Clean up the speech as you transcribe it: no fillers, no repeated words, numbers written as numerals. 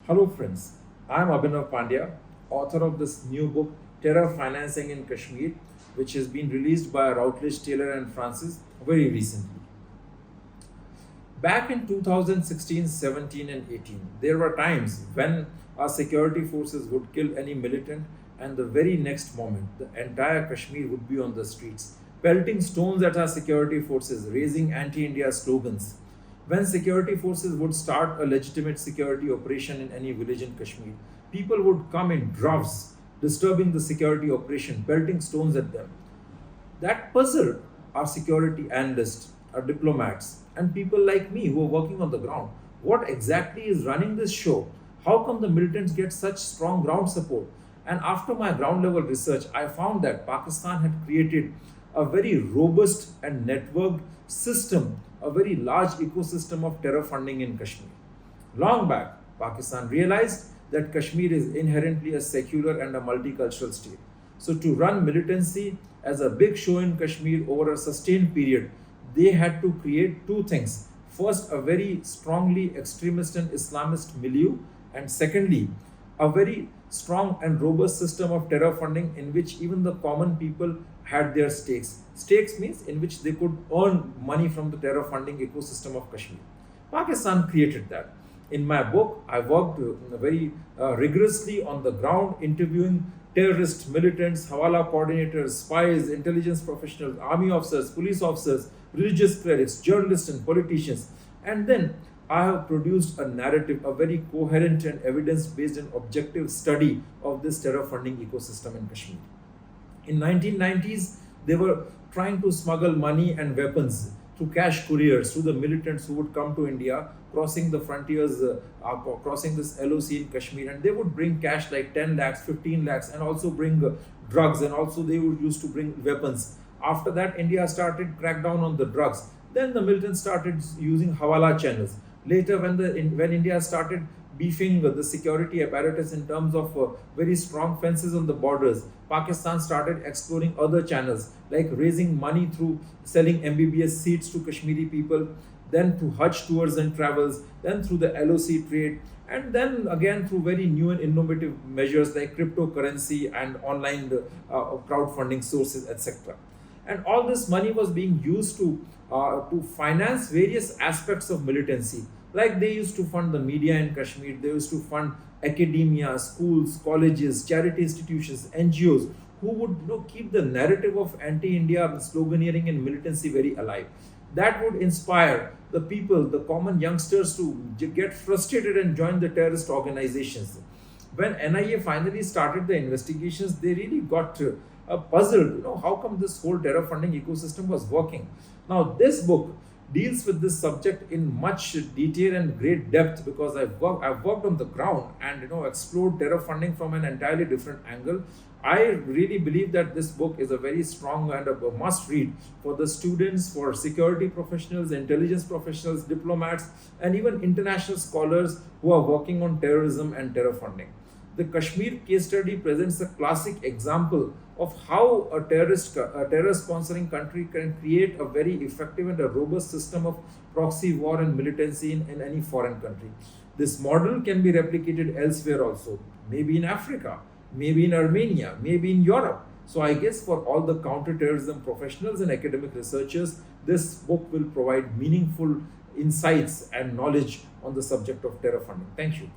Hello friends, I am Abhinav Pandya, author of this new book, Terror Financing in Kashmir, which has been released by Routledge Taylor and Francis very recently. Back in 2016, 17 and 18, there were times when our security forces would kill any militant and the very next moment, the entire Kashmir would be on the streets, pelting stones at our security forces, raising anti-India slogans. When security forces would start a legitimate security operation in any village in Kashmir, people would come in droves, disturbing the security operation, pelting stones at them. That puzzled our security analysts, our diplomats, and people like me who are working on the ground. What exactly is running this show? How come the militants get such strong ground support? And after my ground level research, I found that Pakistan had created a very robust and networked system, a very large ecosystem of terror funding in Kashmir. Long back, Pakistan realized that Kashmir is inherently a secular and a multicultural state. So, to run militancy as a big show in Kashmir over a sustained period, they had to create two things. First, a very strongly extremist and Islamist milieu, and secondly, a very strong and robust system of terror funding in which even the common people had their stakes. Stakes means in which they could earn money from the terror funding ecosystem of Kashmir. Pakistan created that. In my book, I worked very rigorously on the ground, interviewing terrorists, militants, Hawala coordinators, spies, intelligence professionals, army officers, police officers, religious clerics, journalists, and politicians. And then I have produced a narrative, a very coherent and evidence based and objective study of this terror funding ecosystem in Kashmir. In 1990s, they were trying to smuggle money and weapons through cash couriers, through the militants who would come to India, crossing the frontiers, crossing this LOC in Kashmir, and they would bring cash like 10 lakhs, 15 lakhs, and also bring drugs, and also they would used to bring weapons. After that, India started crackdown on the drugs. Then the militants started using Hawala channels. Later, when India started beefing the security apparatus in terms of very strong fences on the borders, Pakistan started exploring other channels like raising money through selling MBBS seats to Kashmiri people, then through Hajj tours and travels, then through the LOC trade, and then again through very new and innovative measures like cryptocurrency and online crowdfunding sources, etc. And all this money was being used to finance various aspects of militancy. Like they used to fund the media in Kashmir, they used to fund academia, schools, colleges, charity institutions, NGOs, who would keep the narrative of anti-India sloganeering and militancy very alive. That would inspire the people, the common youngsters, to get frustrated and join the terrorist organizations. When NIA finally started the investigations, they really got puzzled. How come this whole terror funding ecosystem was working? Now, this book deals with this subject in much detail and great depth because I've worked on the ground and explored terror funding from an entirely different angle. I really believe that this book is a very strong and a must read for the students, for security professionals, intelligence professionals, diplomats, and even international scholars who are working on terrorism and terror funding. The Kashmir case study presents a classic example of how a terror sponsoring country can create a very effective and a robust system of proxy war and militancy in any foreign country. This model can be replicated elsewhere also, maybe in Africa, maybe in Armenia, maybe in Europe. So I guess for all the counter-terrorism professionals and academic researchers, this book will provide meaningful insights and knowledge on the subject of terror funding. Thank you.